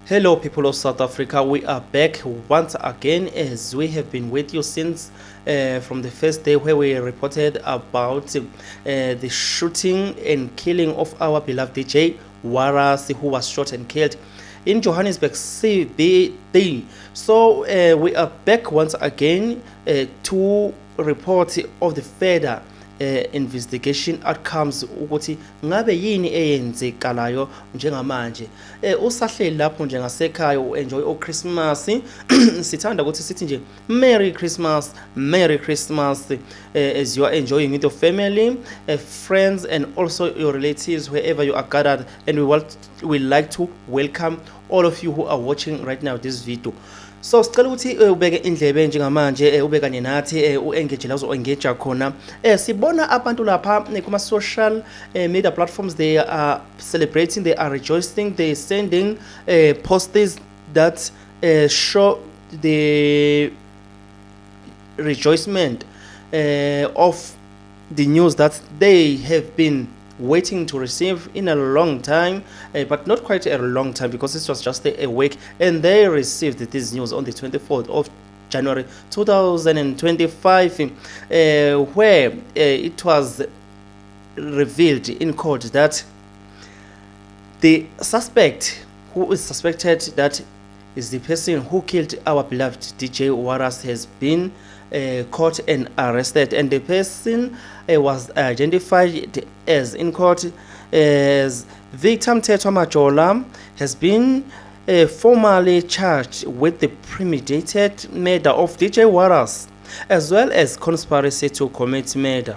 Hello, people of South Africa. We are back once again as we have been with you since from the first day where we reported about the shooting and killing of our beloved DJ Waras, who was shot and killed in Johannesburg CBD. So we are back once again to report of the further investigation outcomes ukuthi ngabe yini eyenzekalayo njengamanje. Usahleli lapho nje ngasekhaya enjoy o Christmas. Sithanda ukuthi sithi nje Merry Christmas, Merry Christmas, as you are enjoying with your family, friends and also your relatives wherever you are gathered, and we like to welcome all of you who are watching right now this video. So sicela ukuthi ubeke indlebe njengamanje ubekanye nathi uengage la uzo-engage khona. Sibona abantu lapha kuma social media platforms, they are celebrating, they are rejoicing, they sending posts that show the rejoicement of the news that they have been waiting to receive in a long time, but not quite a long time because this was just a week, and they received this news on the 24th of January 2025, where it was revealed in court that the suspect, who is suspected that is the person who killed our beloved DJ Waras, has been caught and arrested, and the person was identified as in court as Victor Mthethwa Majola, has been formally charged with the premeditated murder of DJ Waras as well as conspiracy to commit murder.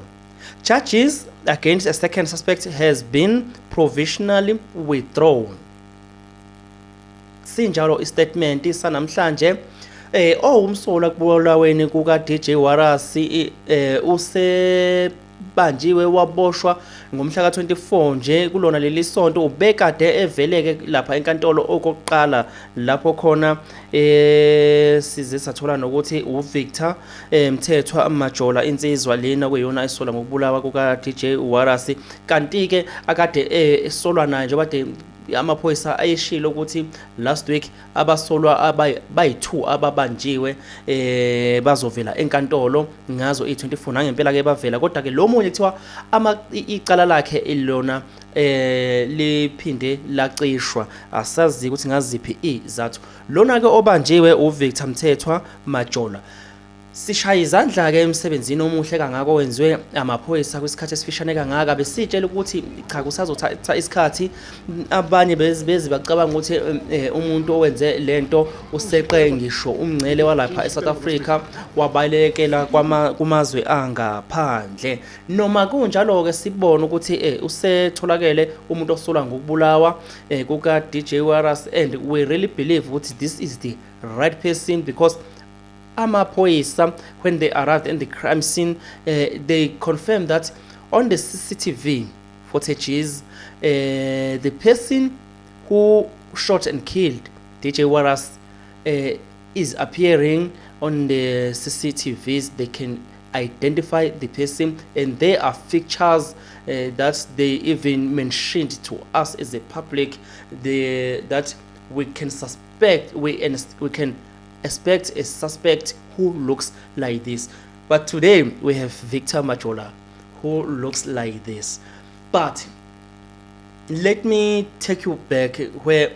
Charges against a second suspect has been provisionally withdrawn. Sinjalo istatement sanamhlanje umsola kubulaweni kuka DJ Waras usebanjiwe waboshwa ngomhla ka24 nje kulona leli sonto, ubekade eveleke lapha enkantolo okokuqala lapho khona size sathola nokuthi uVictor Mthethwa Majola insizwa lena kuyona esola ngokubulawa kuka DJ Waras, kanti ke akade esolwa naye nje bade amaphoyisa ayeshilo ukuthi last week abasolwa bayi2 ababanjiwe bazovela enkantolo ngazo i24 nangempela ke bavela, kodwa ke lo munye kuthiwa icala lakhe ilona liphinde lacishwa, asazi ukuthi ngaziphi izathu. Lona ke obanjiwe uVictor Mthethwa Majola sishaya izandla ke emsebenzini omuhle kangaka owenziwe amaphoyisa kwisikhathi esifishane kangaka. Besitshela ukuthi cha kusazothatha isikhathi, abanye bezi bacabanga ukuthi umuntu owenze lento useqe ngisho umngcele walapha eSouth Africa wabalekela kumazwe angaphandle. Noma kunjalo ke sibona ukuthi usetholakele umuntu osolwa ngokubulawa kuka DJ Waras, and we really believe ukuthi this is the right person because amaphoyisa, when they arrived in the crime scene, they confirmed that on the CCTV footages, the person who shot and killed DJ Waras is appearing on the CCTVs. They can identify the person, and there are pictures that they even mentioned to us as a public that we can suspect, we can expect a suspect who looks like this. But today we have Victor Majola who looks like this. But let me take you back where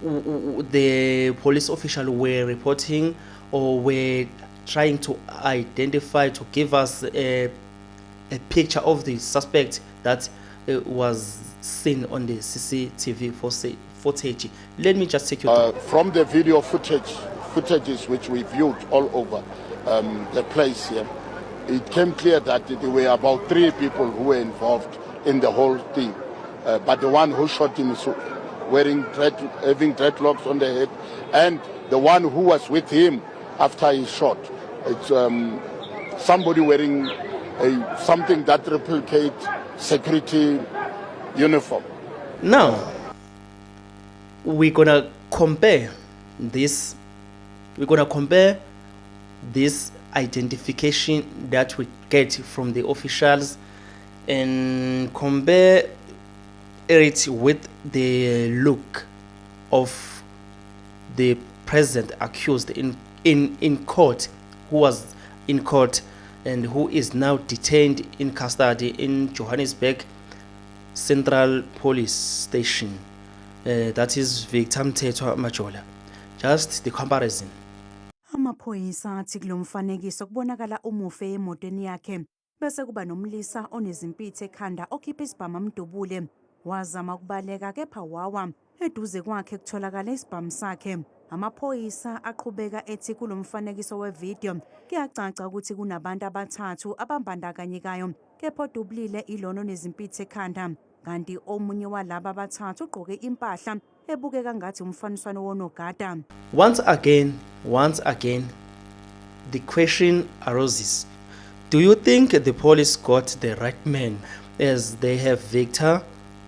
the police official were reporting or were trying to identify, to give us a picture of the suspect that was seen on the CCTV footage. Let me just take you from the video footages which we viewed all over the place here. It came clear that there were about 3 people who were involved in the whole thing. But the one who shot him is having dreadlocks on the head, and the one who was with him after he shot, it's somebody wearing something that replicates security uniform. Now we're gonna compare this identification that we get from the officials and compare it with the look of the present accused in court, who was in court and who is now detained in custody in Johannesburg Central Police Station. That is Victor Mthethwa Majola. Just the comparison. Amaphoyisa athi kulo mfanekiso kubonakala umufe emotweni yakhe bese kuba nomlisa onezimpithe ekhanda okhipha isibhamu amdubule wazama ukubaleka kepha wawa eduze kwakhe kutholakala isibhamu sakhe. Amaphoyisa aqhubeka ethi kulo mfanekiso wevideo kuyacaca ukuthi kunabantu abathathu abambandakanyekayo kepha odubulile ilona onezimpithe ekhanda kanti omunye walaba abathathu ugqoke impahla ebukeka ngathi umfaniswano wonogada. Once again, the question arises. Do you think the police got the right man as they have Victor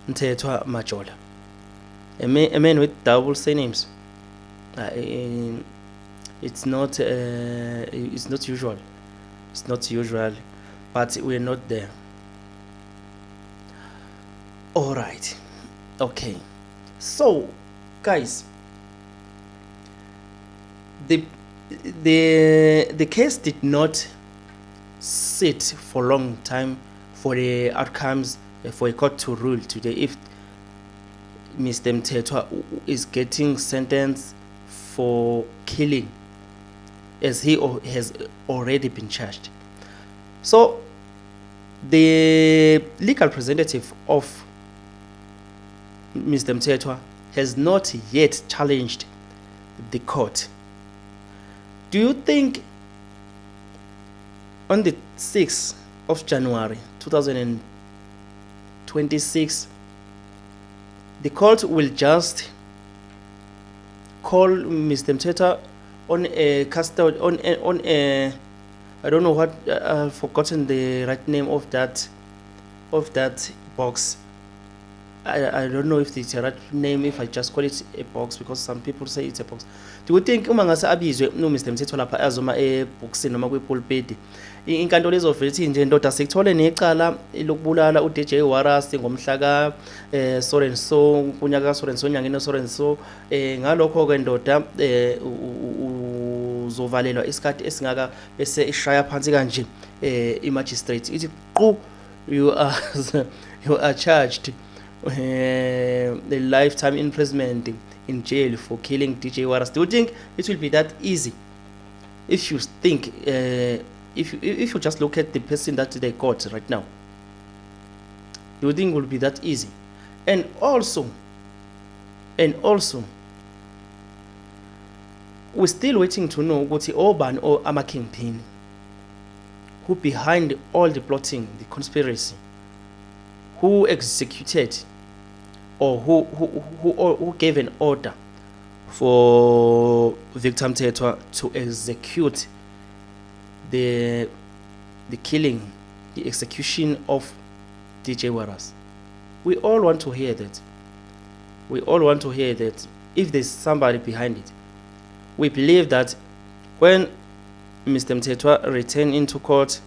Mthethwa Majola? A man with double surnames. It's not usual. It's not usual, but we're not there. All right. Okay. So, guys, the case did not sit for a long time for the outcomes for a court to rule today if Mr. Mthethwa is getting sentenced for killing, as he has already been charged. So the legal representative of Mr. Mthethwa has not yet challenged the court. Do you think on the 6th of January 2026 the court will just call Mr. Mthethwa on a custody on a I don't know what I've forgotten the right name of that box. I don't know if it's a right name if I just call it a box because some people say it's a box. Do you think uma ngase abizwe no Mr. Mthethwa lapha azoma eboxini noma kwepulpit inkantolo ezovela nje ndoda sikthole necala lokubulala uDJ Warras ngomhla ka so and so kunyaka so and so nyangeni so and so ngalokho ke ndoda uzovalelwa isikhathi esingaka bese ishaya phansi kanje imagistrate ithi qhu you are charged a lifetime imprisonment in jail for killing DJ Warras. Do you think it will be that easy? If you think, if you just look at the person that they caught right now, do you think it will be that easy? And also, we're still waiting to know what the Orban or Ama Kingpin, who behind all the plotting, the conspiracy, who executed or who gave an order for Victor Mthethwa to execute the killing, the execution of DJ Warras. We all want to hear that. We all want to hear that if there's somebody behind it. We believe that when Mr. Mthethwa returns into court,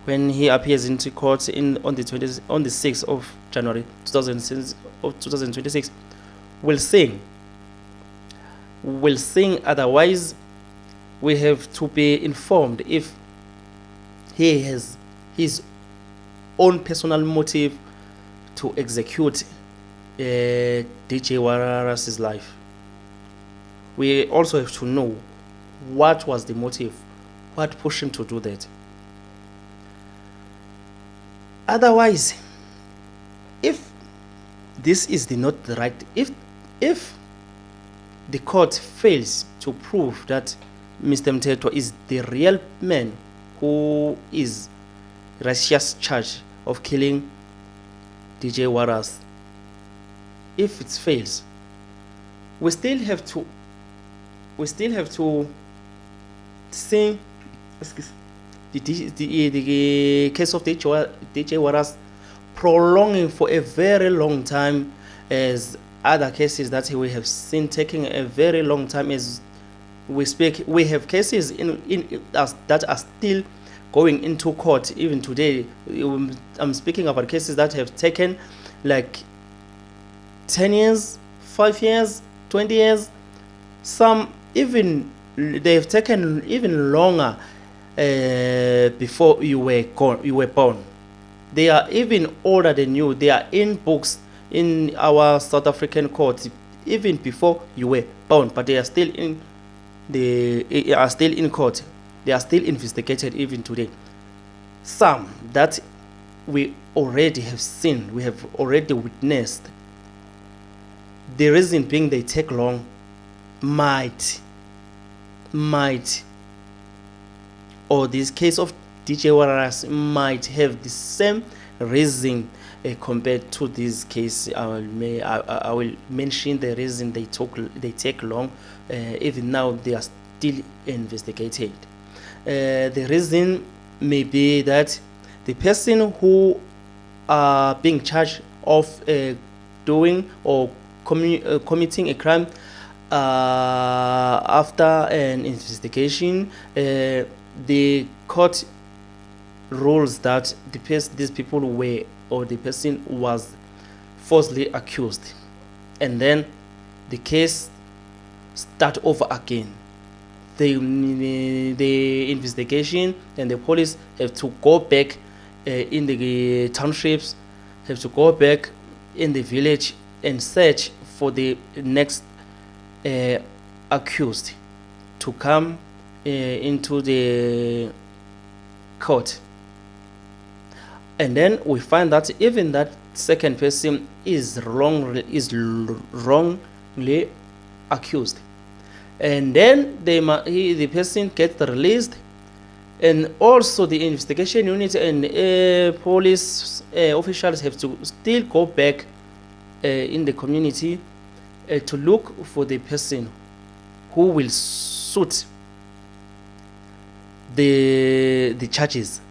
when he appears into court on the 6th of January 2026, we'll sing. Otherwise, we have to be informed if he has his own personal motive to execute DJ Warras' life. We also have to know what was the motive, what pushed him to do that. Otherwise, if this is not the right, if the court fails to prove that Mr. Mthethwa is the real man who is Russia's charge of killing DJ Warras, if it fails, we still have to sing the case of DJ Warras prolonging for a very long time, as other cases that we have seen taking a very long time. As we speak, we have cases that are still going into court even today. I'm speaking about cases that have taken like 10 years, 5 years, 20 years, Some even they've taken even longer before you were born. They are even older than you. They are in books in our South African courts even before you were born, but they are still in court. They are still investigated even today. Some that we already have seen, we have already witnessed. The reason being they take long might, or this case of DJ Wallace might have the same reason compared to this case. I will mention the reason they take long. Even now they are still investigated. The reason may be that the person who are being charged of doing or committing a crime after an investigation, the court rules that these people were, or the person was falsely accused, and then the case start over again. The investigation and the police have to go back in the townships, have to go back in the village and search for the next accused to come into the court. And then we find that even that second person is wrongly accused, and then the person gets released, and also the investigation unit and police officials have to still go back in the community to look for the person who will suit the charges.